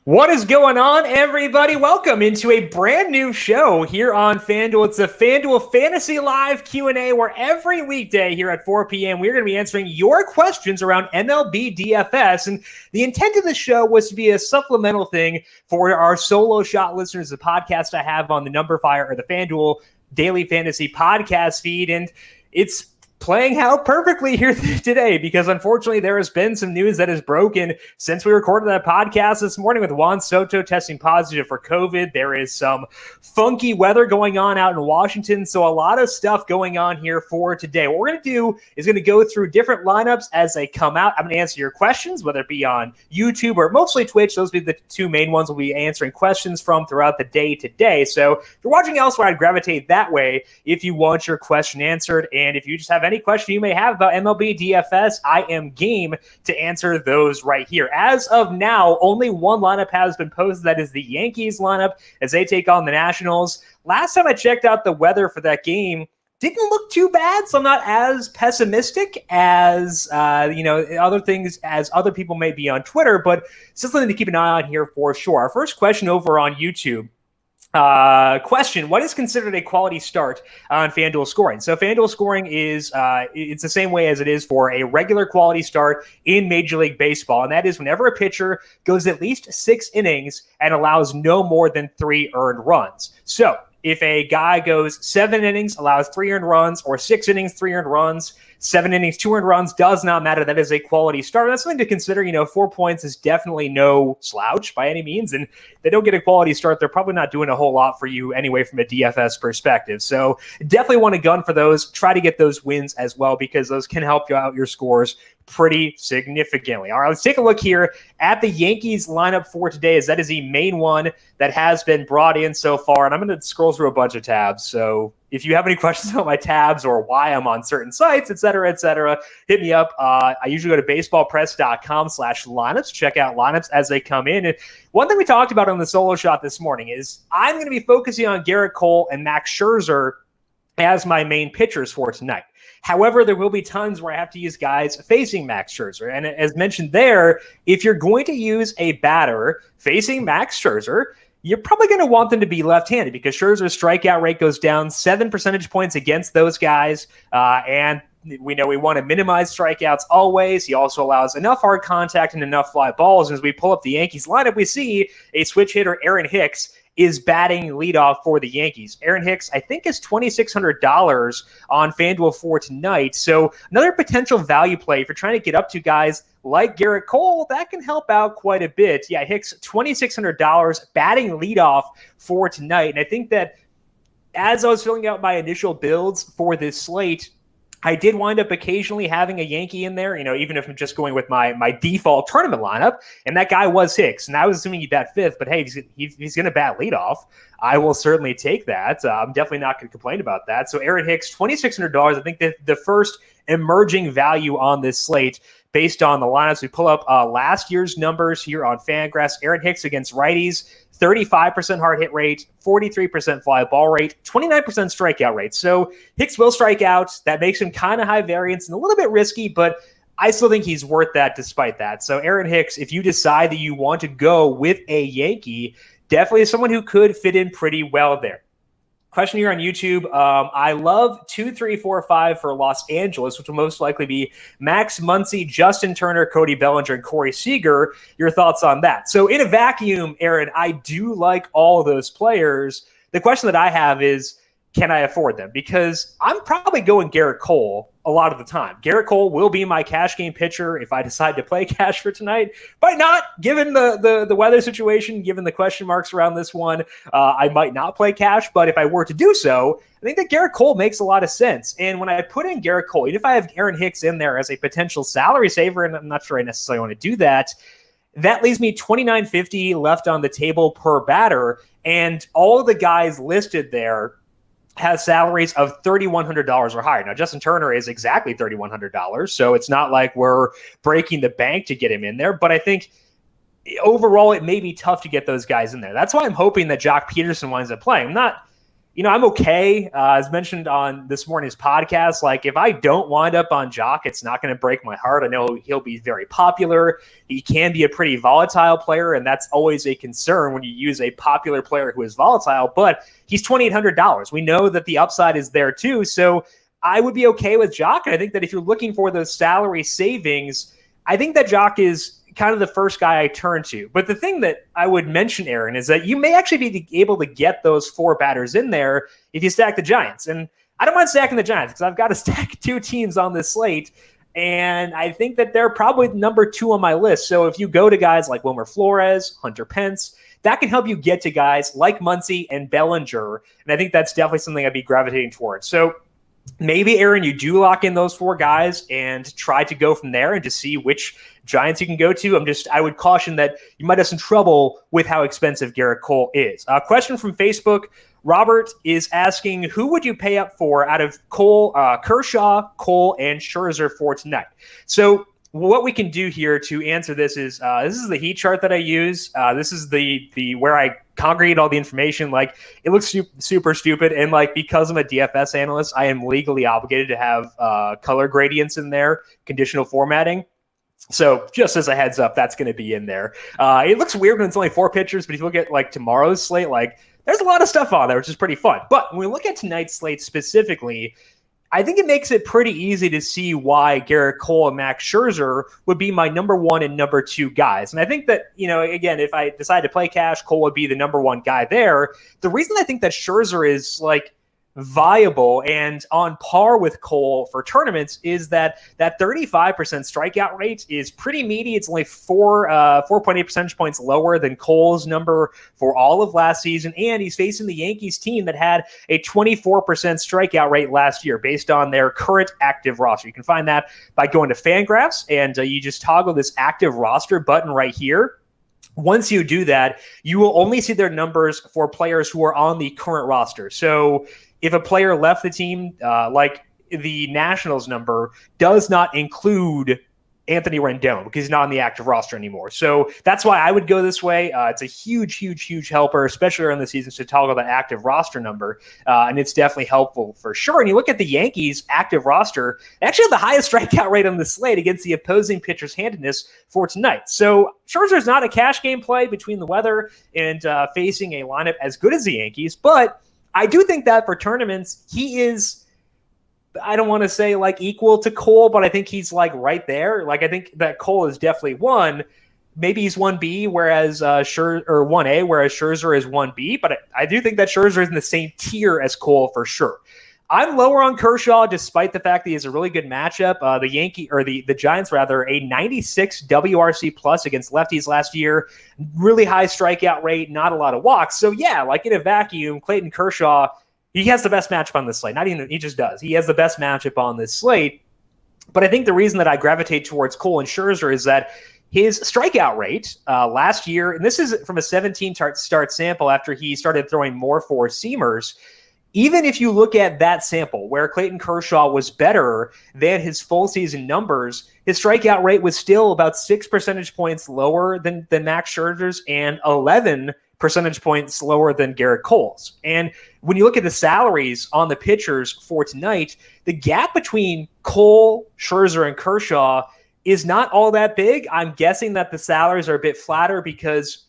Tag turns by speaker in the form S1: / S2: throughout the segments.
S1: What is going on, everybody? Welcome into a brand new show here on FanDuel. It's the FanDuel Fantasy Live Q&A, where every weekday here at 4 p.m. we're going to be answering your questions around MLB DFS. And the intent of the show was to be a supplemental thing for our solo shot listeners, the podcast I have on the numberFire or the FanDuel Daily Fantasy Podcast feed. And it's playing out perfectly here today because unfortunately there has been some news that has broken since we recorded that podcast this morning with Juan Soto testing positive for COVID. There is some funky weather going on out in Washington, so a lot of stuff going on here for today. What we're going to do is going to go through different lineups as they come out. I'm going to answer your questions, whether it be on YouTube or mostly Twitch. Those will be the two main ones we'll be answering questions from throughout the day today. So if you're watching elsewhere, I'd gravitate that way if you want your question answered. And if you just have any question you may have about MLB DFS, I am game to answer those right here. As of now, only one lineup has been posted. That is the Yankees lineup as they take on the Nationals. Last time I checked out the weather for that game, didn't look too bad, so I'm not as pessimistic as other things as other people may be on Twitter, but still something to keep an eye on here for sure. Our first question over on YouTube. Question: what is considered a quality start on FanDuel scoring? So FanDuel scoring is it's the same way as it is for a regular quality start in Major League Baseball, and that is whenever a pitcher goes at least 6 innings and allows no more than 3 earned runs. So if a guy goes 7 innings, allows 3 earned runs, or 6 innings, 3 earned runs, 7 innings, 2 earned runs, does not matter. That is a quality start. That's something to consider. 4 points is definitely no slouch by any means. And if they don't get a quality start, they're probably not doing a whole lot for you anyway from a DFS perspective. So definitely want to gun for those. Try to get those wins as well because those can help you out your scores pretty significantly. All right, let's take a look here at the Yankees lineup for today, as that is the main one that has been brought in so far. And I'm going to scroll through a bunch of tabs. So if you have any questions about my tabs or why I'm on certain sites, et cetera, hit me up. I usually go to baseballpress.com/lineups, check out lineups as they come in. And one thing we talked about on the solo shot this morning is I'm going to be focusing on Garrett Cole and Max Scherzer as my main pitchers for tonight. However, there will be times where I have to use guys facing Max Scherzer. And as mentioned there, if you're going to use a batter facing Max Scherzer, you're probably going to want them to be left-handed because Scherzer's strikeout rate goes down 7 percentage points against those guys. And we know we want to minimize strikeouts always. He also allows enough hard contact and enough fly balls. And as we pull up the Yankees lineup, we see a switch hitter, Aaron Hicks, is batting leadoff for the Yankees. Aaron Hicks, I think, is $2,600 on FanDuel for tonight. So another potential value play if you're trying to get up to guys like Garrett Cole, that can help out quite a bit. Yeah, Hicks, $2,600 batting leadoff for tonight. And I think that as I was filling out my initial builds for this slate, I did wind up occasionally having a Yankee in there, even if I'm just going with my default tournament lineup, and that guy was Hicks. And I was assuming he'd bat 5th, but hey, he's going to bat leadoff. I will certainly take that. I'm definitely not going to complain about that. So Aaron Hicks, $2,600. I think that the first emerging value on this slate based on the lineups. We pull up last year's numbers here on Fangraphs. Aaron Hicks against righties, 35% hard hit rate, 43% fly ball rate, 29% strikeout rate. So Hicks will strike out. That makes him kind of high variance and a little bit risky, but I still think he's worth that despite that. So Aaron Hicks, if you decide that you want to go with a Yankee, definitely someone who could fit in pretty well there. Question here on YouTube. I love 2, 3, 4, 5 for Los Angeles, which will most likely be Max Muncy, Justin Turner, Cody Bellinger, and Corey Seager. Your thoughts on that? So in a vacuum, Aaron, I do like all of those players. The question that I have is, can I afford them? Because I'm probably going Garrett Cole a lot of the time. Garrett Cole will be my cash game pitcher if I decide to play cash for tonight. But not, given the weather situation, given the question marks around this one, I might not play cash. But if I were to do so, I think that Garrett Cole makes a lot of sense. And when I put in Garrett Cole, even if I have Aaron Hicks in there as a potential salary saver, and I'm not sure I necessarily want to do that, that leaves me $2,950 left on the table per batter. And all of the guys listed there has salaries of $3,100 or higher. Now, Justin Turner is exactly $3,100, so it's not like we're breaking the bank to get him in there. But I think overall it may be tough to get those guys in there. That's why I'm hoping that Jock Peterson winds up playing. I'm not I'm okay. As mentioned on this morning's podcast, like if I don't wind up on Jock, it's not going to break my heart. I know he'll be very popular. He can be a pretty volatile player, and that's always a concern when you use a popular player who is volatile, but he's $2,800. We know that the upside is there too, so I would be okay with Jock. And I think that if you're looking for those salary savings, I think that Jock is kind of the first guy I turn to. But the thing that I would mention, Aaron, is that you may actually be able to get those 4 batters in there if you stack the Giants. And I don't mind stacking the Giants because I've got to stack 2 teams on this slate. And I think that they're probably number 2 on my list. So if you go to guys like Wilmer Flores, Hunter Pence, that can help you get to guys like Muncy and Bellinger. And I think that's definitely something I'd be gravitating towards. So maybe, Aaron, you do lock in those 4 guys and try to go from there and to see which Giants you can go to. I would caution that you might have some trouble with how expensive Garrett Cole is. A question from Facebook. Robert is asking, who would you pay up for out of Cole, Kershaw, Cole, and Scherzer for tonight? So what we can do here to answer this is the heat chart that I use. This is the where I congregate all the information. Like, it looks super stupid, and like because I'm a DFS analyst, I am legally obligated to have color gradients in there, conditional formatting. So just as a heads up, that's going to be in there. It looks weird when it's only 4 pitchers, but if you look at like tomorrow's slate, like there's a lot of stuff on there, which is pretty fun. But when we look at tonight's slate specifically, I think it makes it pretty easy to see why Garrett Cole and Max Scherzer would be my number 1 and number 2 guys. And I think that, again, if I decide to play cash, Cole would be the number 1 guy there. The reason I think that Scherzer is like viable and on par with Cole for tournaments is that 35% strikeout rate is pretty meaty. It's only 4.8 percentage points lower than Cole's number for all of last season, and he's facing the Yankees team that had a 24% strikeout rate last year based on their current active roster. You can find that by going to FanGraphs, and you just toggle this active roster button right here. Once you do that, you will only see their numbers for players who are on the current roster. So if a player left the team, like the Nationals number does not include Anthony Rendon because he's not on the active roster anymore. So that's why I would go this way. It's a huge helper, especially around the season, to toggle that active roster number. And it's definitely helpful for sure. And you look at the Yankees active roster, they actually have the highest strikeout rate on the slate against the opposing pitcher's handedness for tonight. So Scherzer's not a cash game play between the weather and facing a lineup as good as the Yankees, but I do think that for tournaments, he is, I don't want to say like equal to Cole, but I think he's like right there. Like, I think that Cole is definitely 1. Maybe he's 1B, whereas or 1A, whereas Scherzer is 1B. But I do think that Scherzer is in the same tier as Cole for sure. I'm lower on Kershaw, despite the fact that he has a really good matchup. The Giants, a 96 WRC plus against lefties last year. Really high strikeout rate, not a lot of walks. So yeah, like in a vacuum, Clayton Kershaw, he has the best matchup on this slate. He just does. He has the best matchup on this slate. But I think the reason that I gravitate towards Cole and Scherzer is that his strikeout rate last year, and this is from a 17-start sample after he started throwing more four-seamers. Even if you look at that sample where Clayton Kershaw was better than his full season numbers, his strikeout rate was still about 6 percentage points lower than Max Scherzer's and 11 percentage points lower than Garrett Cole's. And when you look at the salaries on the pitchers for tonight, the gap between Cole, Scherzer, and Kershaw is not all that big. I'm guessing that the salaries are a bit flatter because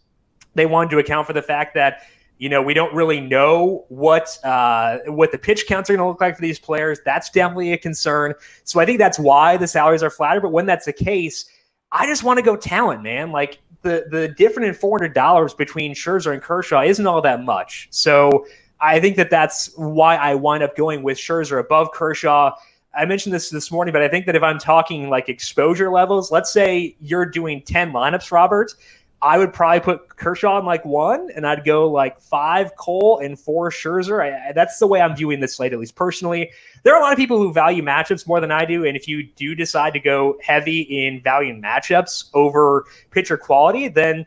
S1: they wanted to account for the fact that we don't really know what the pitch counts are going to look like for these players. That's definitely a concern. So I think that's why the salaries are flatter. But when that's the case, I just want to go talent, man. Like the difference in $400 between Scherzer and Kershaw isn't all that much. So I think that's why I wind up going with Scherzer above Kershaw. I mentioned this morning, but I think that if I'm talking like exposure levels, let's say you're doing 10 lineups, Robert, I would probably put Kershaw in like 1, and I'd go like 5 Cole and 4 Scherzer. That's the way I'm viewing this slate, at least personally. There are a lot of people who value matchups more than I do, and if you do decide to go heavy in valuing matchups over pitcher quality, then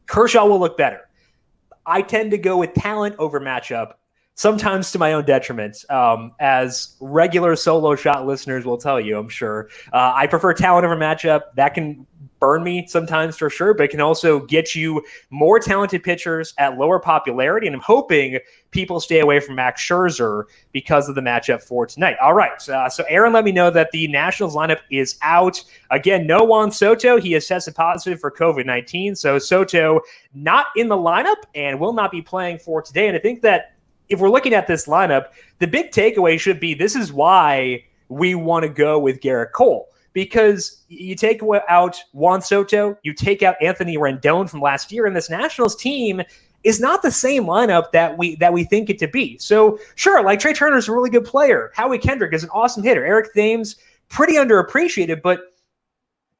S1: Kershaw will look better. I tend to go with talent over matchup. sometimes to my own detriment, as regular solo shot listeners will tell you, I'm sure. I prefer talent over matchup. That can burn me sometimes for sure, but it can also get you more talented pitchers at lower popularity. And I'm hoping people stay away from Max Scherzer because of the matchup for tonight. All right. So Aaron let me know that the Nationals lineup is out. Again, no Juan Soto. He has tested positive for COVID-19. So Soto not in the lineup and will not be playing for today. And I think that if we're looking at this lineup, the big takeaway should be this is why we want to go with Garrett Cole. Because you take out Juan Soto, you take out Anthony Rendon from last year, and this Nationals team is not the same lineup that we think it to be. So sure, like Trey Turner's a really good player. Howie Kendrick is an awesome hitter. Eric Thames, pretty underappreciated, but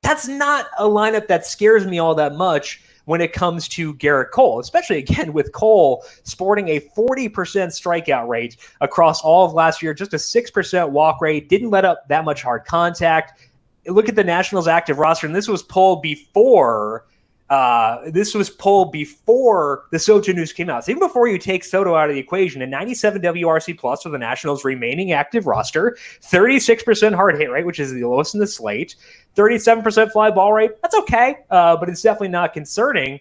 S1: that's not a lineup that scares me all that much when it comes to Garrett Cole, especially again with Cole sporting a 40% strikeout rate across all of last year, just a 6% walk rate, didn't let up that much hard contact. Look at the Nationals active roster, and this was pulled before the Soto news came out. So even before you take Soto out of the equation, a 97 WRC plus for the Nationals' remaining active roster, 36% hard hit rate, which is the lowest in the slate, 37% fly ball rate. That's okay, but it's definitely not concerning.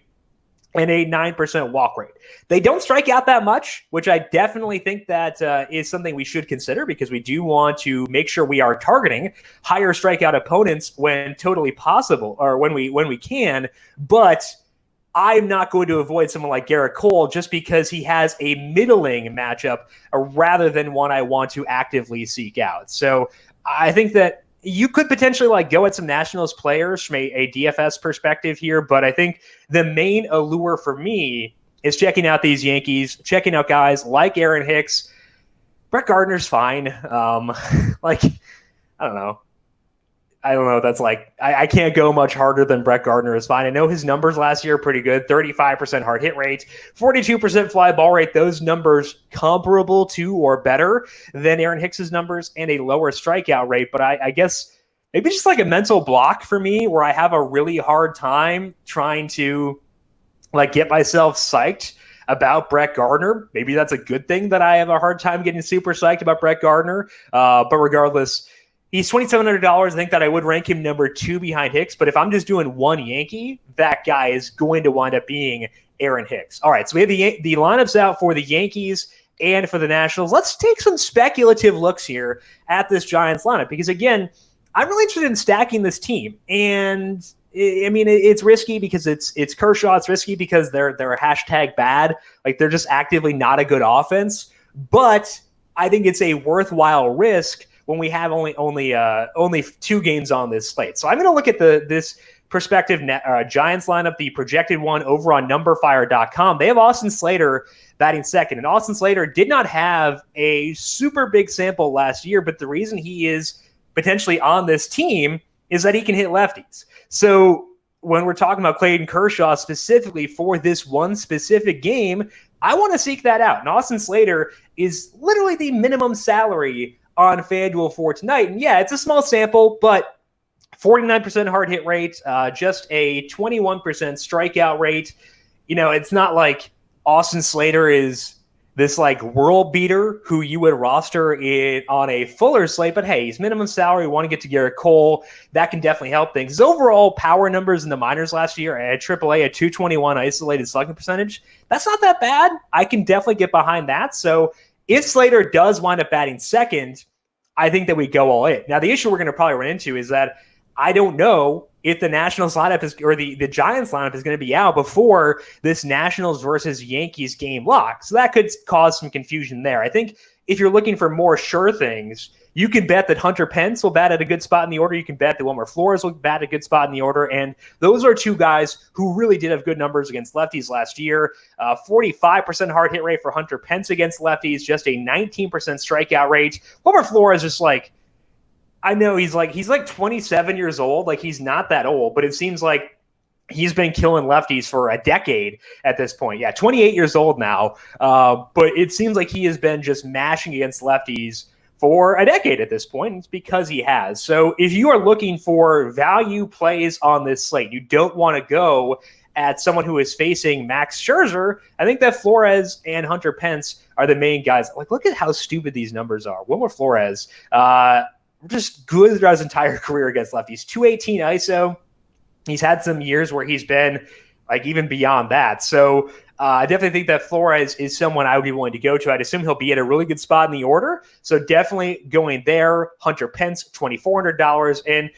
S1: And a 9% walk rate. They don't strike out that much, which I definitely think that is something we should consider because we do want to make sure we are targeting higher strikeout opponents when totally possible or when we can. But I'm not going to avoid someone like Garrett Cole just because he has a middling matchup rather than one I want to actively seek out. So I think that you could potentially go at some Nationals players from a DFS perspective here, but I think the main allure for me is checking out these Yankees, checking out guys like Aaron Hicks. Brett Gardner's fine. I don't know. I don't know. That's I can't go much harder than Brett Gardner is fine. I know his numbers last year are pretty good. 35% hard hit rate, 42% fly ball rate. Those numbers comparable to or better than Aaron Hicks's numbers and a lower strikeout rate. But I guess maybe just a mental block for me where I have a really hard time trying to get myself psyched about Brett Gardner. Maybe that's a good thing that I have a hard time getting super psyched about Brett Gardner. But regardless, he's $2,700. I think that I would rank him number 2 behind Hicks. But if I'm just doing one Yankee, that guy is going to wind up being Aaron Hicks. All right, so we have the lineups out for the Yankees and for the Nationals. Let's take some speculative looks here at this Giants lineup because, again, I'm really interested in stacking this team. And, I mean, it's risky because it's Kershaw. It's risky because they're hashtag bad. They're just actively not a good offense. But I think it's a worthwhile risk when we have only 2 games on this slate. So I'm going to look at this prospective Giants lineup, the projected one over on numberFire.com. They have Austin Slater batting second. And Austin Slater did not have a super big sample last year, but the reason he is potentially on this team is that he can hit lefties. So when we're talking about Clayton Kershaw specifically for this one specific game, I want to seek that out. And Austin Slater is literally the minimum salary on FanDuel for tonight. And yeah, it's a small sample, but 49% hard hit rate, just a 21% strikeout rate. It's not like Austin Slater is this world beater who you would roster on a fuller slate, but hey, he's minimum salary. We want to get to Garrett Cole. That can definitely help things. His overall power numbers in the minors last year at AAA at 221 isolated slugging percentage. That's not that bad. I can definitely get behind that. So if Slater does wind up batting second, I think that we go all in. Now, the issue we're going to probably run into is that I don't know if the Nationals lineup or the Giants lineup is going to be out before this Nationals versus Yankees game lock. So that could cause some confusion there. I think if you're looking for more sure things, you can bet that Hunter Pence will bat at a good spot in the order. You can bet that Wilmer Flores will bat at a good spot in the order. And those are 2 guys who really did have good numbers against lefties last year. 45% hard hit rate for Hunter Pence against lefties, just a 19% strikeout rate. Wilmer Flores is I know he's 27 years old. He's not that old, but it seems like he's been killing lefties for a decade at this point. Yeah, 28 years old now. But it seems like he has been just mashing against lefties for a decade at this point. It's because he has. So if you are looking for value plays on this slate, you don't want to go at someone who is facing Max Scherzer, I think that Flores and Hunter Pence are the main guys. Like, look at how stupid these numbers are. Wilmer Flores, just good throughout his entire career against lefties. 218 ISO. He's had some years where he's been like even beyond that. So I definitely think that Flores is someone I would be willing to go to. I'd assume he'll be at a really good spot in the order. So definitely going there. Hunter Pence, $2,400. And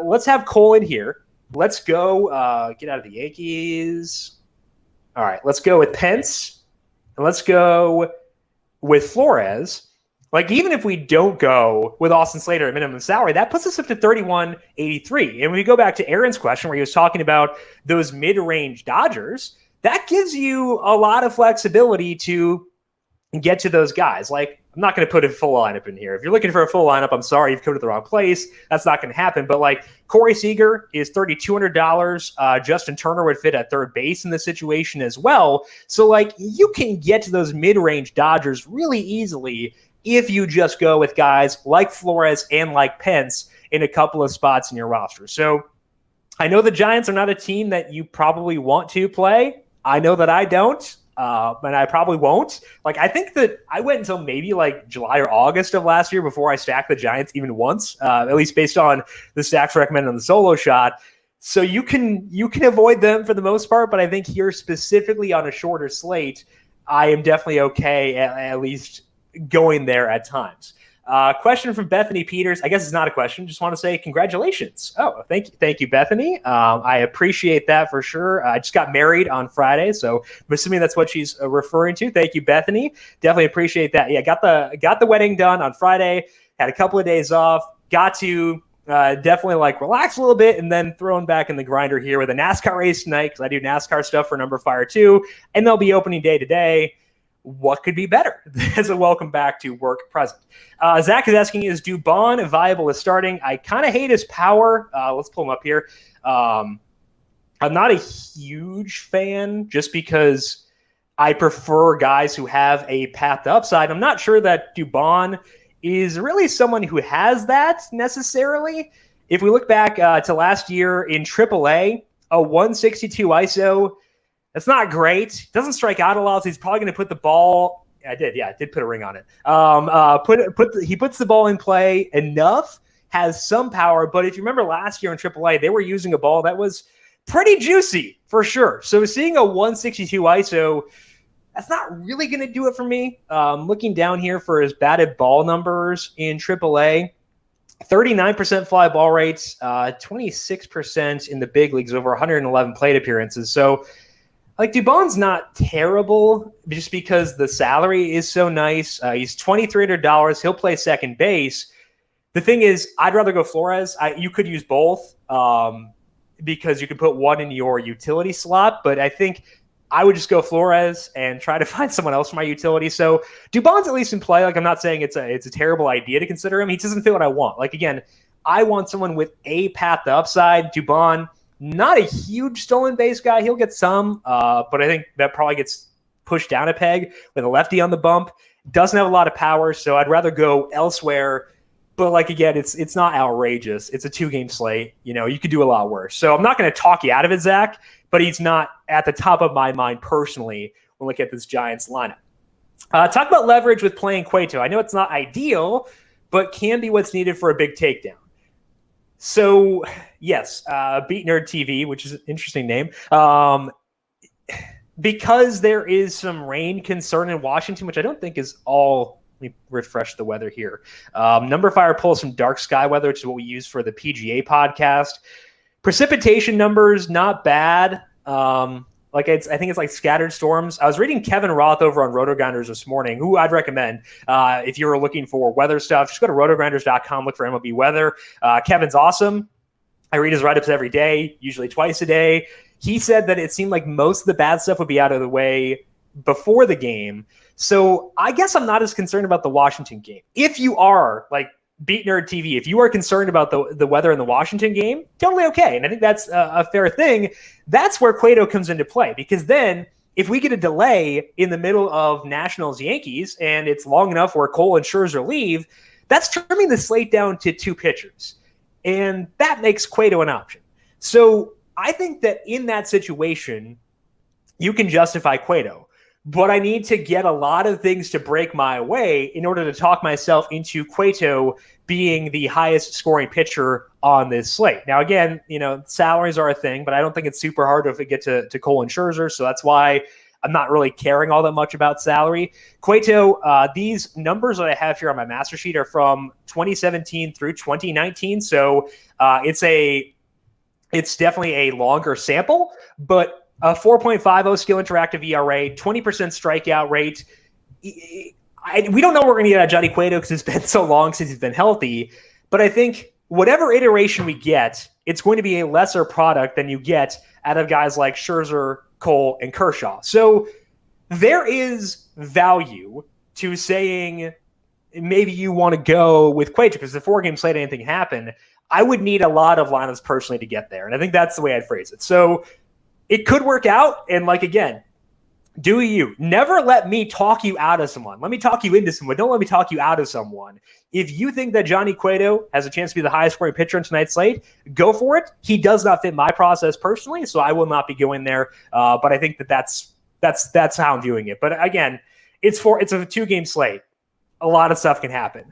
S1: let's have Cole in here. Let's go get out of the Yankees. All right, let's go with Pence. And let's go with Flores. Like, even if we don't go with Austin Slater at minimum salary, that puts us up to $3,183. And when we go back to Aaron's question where he was talking about those mid-range Dodgers, that gives you a lot of flexibility to get to those guys. Like, I'm not going to put a full lineup in here. If you're looking for a full lineup, I'm sorry, you've come to the wrong place. That's not going to happen. But like Corey Seager is $3,200. Justin Turner would fit at third base in this situation as well. So like you can get to those mid-range Dodgers really easily if you just go with guys like Flores and like Pence in a couple of spots in your roster. So I know the Giants are not a team that you probably want to play. I know that I don't. And I probably won't. Like, I think that I went until maybe like July or August of last year before I stacked the Giants even once, at least based on the stacks recommended on the solo shot. So you can avoid them for the most part, but I think here specifically on a shorter slate, I am definitely okay at least going there at times. Question from Bethany Peters. I guess it's not a question. Just want to say congratulations. Oh, thank you, Bethany. I appreciate that for sure. I just got married on Friday, so I'm assuming that's what she's referring to. Thank you, Bethany. Definitely appreciate that. Yeah, got the wedding done on Friday. Had a couple of days off. Got to definitely like relax a little bit, and then thrown back in the grinder here with a NASCAR race tonight because I do NASCAR stuff for numberFire too, and they'll be opening day today. What could be better as a welcome back to work present? Zach is asking, is Dubon viable as starting? I kind of hate his power. Let's pull him up here. I'm not a huge fan just because I prefer guys who have a path to upside. I'm not sure that Dubon is really someone who has that necessarily. If we look back to last year in AAA, a 162 ISO, that's not great. Doesn't strike out a lot, so he's probably going to put the ball. I did put a ring on it. He puts the ball in play enough, has some power. But if you remember last year in AAA, they were using a ball that was pretty juicy for sure. So seeing a 162 ISO, that's not really going to do it for me. Looking down here for his batted ball numbers in AAA, 39% fly ball rates, 26% in the big leagues, over 111 plate appearances. So like Dubon's not terrible just because the salary is so nice. He's $2,300. He'll play second base. The thing is, I'd rather go Flores. You could use both because you could put one in your utility slot, but I think I would just go Flores and try to find someone else for my utility. So Dubon's at least in play. Like, I'm not saying it's a terrible idea to consider him. He doesn't fit what I want. Like, again, I want someone with a path to upside. Dubon, not a huge stolen base guy. He'll get some, but I think that probably gets pushed down a peg with a lefty on the bump. Doesn't have a lot of power, so I'd rather go elsewhere. But like again, it's not outrageous. It's a 2-game slate. You know, you could do a lot worse. So I'm not going to talk you out of it, Zach, but he's not at the top of my mind personally when looking at this Giants lineup. Talk about leverage with playing Cueto. I know it's not ideal, but can be what's needed for a big takedown. So, yes, Beat Nerd TV, which is an interesting name, because there is some rain concern in Washington, which I don't think is all. Let me refresh the weather here. numberFire pulls some dark sky weather, which is what we use for the PGA podcast. Precipitation numbers, not bad. I think it's like scattered storms. I was reading Kevin Roth over on RotoGrinders this morning, who I'd recommend if you're looking for weather stuff. Just go to rotogrinders.com, look for MLB weather. Kevin's awesome. I read his write-ups every day, usually twice a day. He said that it seemed like most of the bad stuff would be out of the way before the game. So I guess I'm not as concerned about the Washington game. If you are like Beat Nerd TV, if you are concerned about the weather in the Washington game, totally okay. And I think that's a fair thing. That's where Cueto comes into play, because then if we get a delay in the middle of Nationals Yankees and it's long enough where Cole and Scherzer leave, that's trimming the slate down to 2 pitchers. And that makes Cueto an option. So I think that in that situation, you can justify Cueto. But I need to get a lot of things to break my way in order to talk myself into Cueto being the highest scoring pitcher on this slate. Now, again, salaries are a thing, but I don't think it's super hard to get to Cole and Scherzer. So that's why I'm not really caring all that much about salary. Cueto, these numbers that I have here on my master sheet are from 2017 through 2019. So it's definitely a longer sample, but a 4.50 skill interactive ERA, 20% strikeout rate. We don't know what we're going to get out of Johnny Cueto because it's been so long since he's been healthy. But I think whatever iteration we get, it's going to be a lesser product than you get out of guys like Scherzer, Cole, and Kershaw. So there is value to saying maybe you want to go with Cueto because the 4-game slate, anything happen. I would need a lot of lineups personally to get there. And I think that's the way I'd phrase it. So it could work out. And again, do you never let me talk you out of someone. Let me talk you into someone. Don't let me talk you out of someone. If you think that Johnny Cueto has a chance to be the highest scoring pitcher in tonight's slate, go for it. He does not fit my process personally, so I will not be going there. But I think that's how I'm viewing it. But again, it's a 2-game slate. A lot of stuff can happen.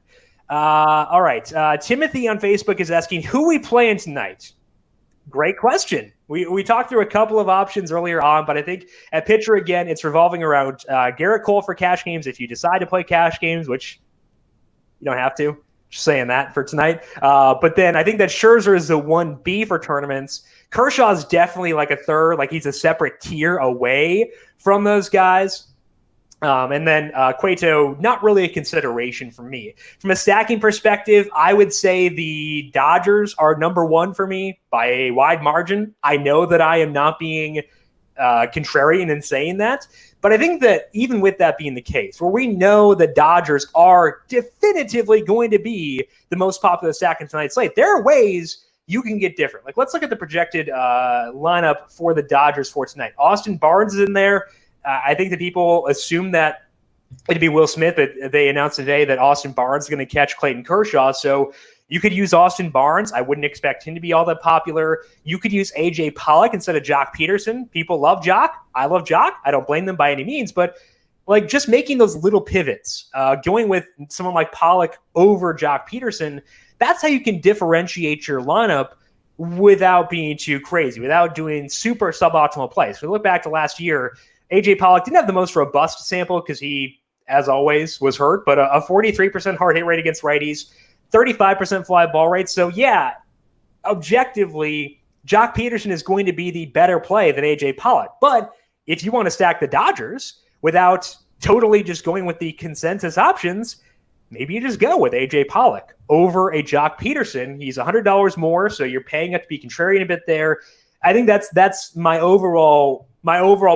S1: All right. Timothy on Facebook is asking who we playing tonight. Great question. We talked through a couple of options earlier on, but I think at pitcher, again, it's revolving around Garrett Cole for cash games if you decide to play cash games, which you don't have to. Just saying that for tonight. But then I think that Scherzer is the 1B for tournaments. Kershaw is definitely like a third, like he's a separate tier away from those guys. And then Cueto, not really a consideration for me. From a stacking perspective, I would say the Dodgers are number 1 for me by a wide margin. I know that I am not being contrarian in saying that, but I think that even with that being the case, where we know the Dodgers are definitively going to be the most popular stack in tonight's slate, there are ways you can get different. Let's look at the projected lineup for the Dodgers for tonight. Austin Barnes is in there. I think that people assume that it'd be Will Smith, but they announced today that Austin Barnes is going to catch Clayton Kershaw. So you could use Austin Barnes. I wouldn't expect him to be all that popular. You could use A.J. Pollock instead of Jock Peterson. People love Jock. I love Jock. I don't blame them by any means, but just making those little pivots, going with someone like Pollock over Jock Peterson, that's how you can differentiate your lineup without being too crazy, without doing super suboptimal plays. If we look back to last year, A.J. Pollock didn't have the most robust sample because he, as always, was hurt, but a 43% hard hit rate against righties, 35% fly ball rate. So, yeah, objectively, Jock Peterson is going to be the better play than A.J. Pollock. But if you want to stack the Dodgers without totally just going with the consensus options, maybe you just go with A.J. Pollock over a Jock Peterson. He's $100 more, so you're paying up to be contrarian a bit there. I think that's my overall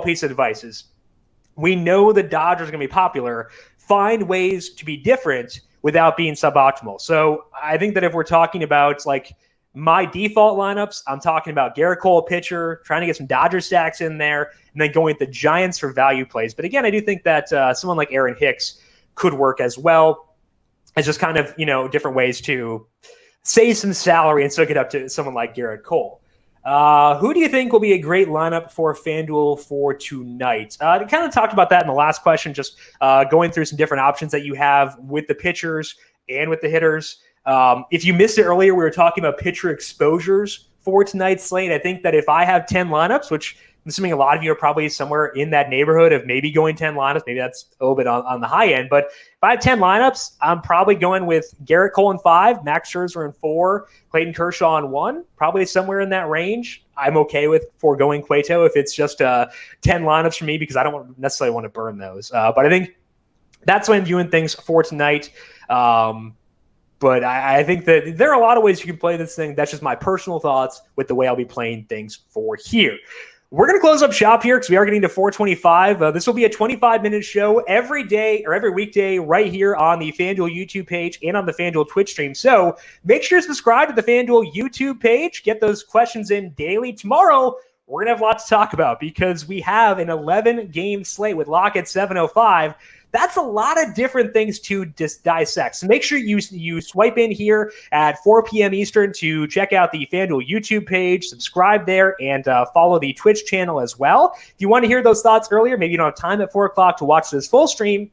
S1: piece of advice is we know the Dodgers are going to be popular. Find ways to be different without being suboptimal. So I think that if we're talking about my default lineups, I'm talking about Garrett Cole, pitcher, trying to get some Dodger stacks in there, and then going with the Giants for value plays. But again, I do think that someone like Aaron Hicks could work as well. It's just kind of, different ways to save some salary and still get up to someone like Garrett Cole. Who do you think will be a great lineup for FanDuel for tonight? I kind of talked about that in the last question, just going through some different options that you have with the pitchers and with the hitters. If you missed it earlier, we were talking about pitcher exposures for tonight's slate. I think that if I have 10 lineups, which I'm assuming a lot of you are probably somewhere in that neighborhood of maybe going 10 lineups, maybe that's a little bit on the high end, but if I have 10 lineups, I'm probably going with Garrett Cole in 5, Max Scherzer in 4, Clayton Kershaw in 1, probably somewhere in that range. I'm okay with foregoing Cueto if it's just 10 lineups for me because I don't necessarily want to burn those. But I think that's when I'm viewing things for tonight. But I think that there are a lot of ways you can play this thing. That's just my personal thoughts with the way I'll be playing things for here. We're going to close up shop here because we are getting to 425. This will be a 25-minute show every day or every weekday right here on the FanDuel YouTube page and on the FanDuel Twitch stream. So make sure to subscribe to the FanDuel YouTube page. Get those questions in daily. Tomorrow, we're going to have lots to talk about because we have an 11-game slate with lock at 7:05. That's a lot of different things to dissect. So make sure you swipe in here at 4 p.m. Eastern to check out the FanDuel YouTube page, subscribe there, and follow the Twitch channel as well. If you want to hear those thoughts earlier, maybe you don't have time at 4 o'clock to watch this full stream,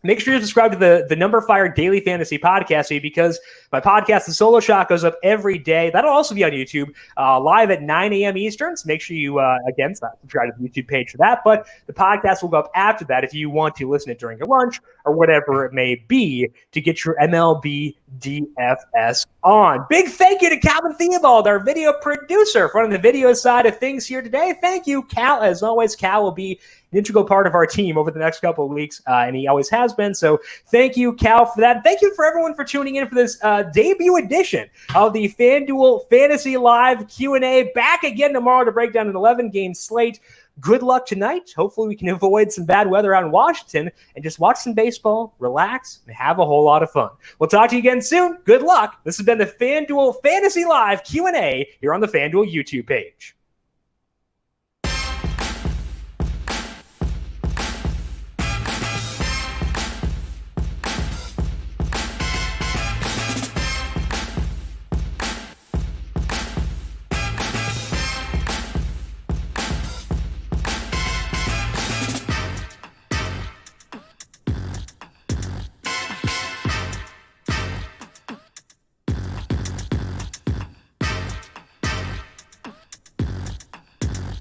S1: make sure you subscribe to the numberFire Daily Fantasy Podcast feed because my podcast, The Solo Shot, goes up every day. That'll also be on YouTube live at 9 a.m. Eastern. So make sure you, again, subscribe to the YouTube page for that. But the podcast will go up after that if you want to listen to it during your lunch or whatever it may be to get your MLB DFS on. Big thank you to Calvin Theobald, our video producer, running the video side of things here today. Thank you, Cal. As always, Cal will be an integral part of our team over the next couple of weeks, and he always has been. So thank you, Cal, for that. Thank you for everyone for tuning in for this debut edition of the FanDuel Fantasy Live Q&A. Back again tomorrow to break down an 11-game slate. Good luck tonight. Hopefully we can avoid some bad weather out in Washington and just watch some baseball, relax, and have a whole lot of fun. We'll talk to you again soon. Good luck. This has been the FanDuel Fantasy Live Q&A here on the FanDuel YouTube page.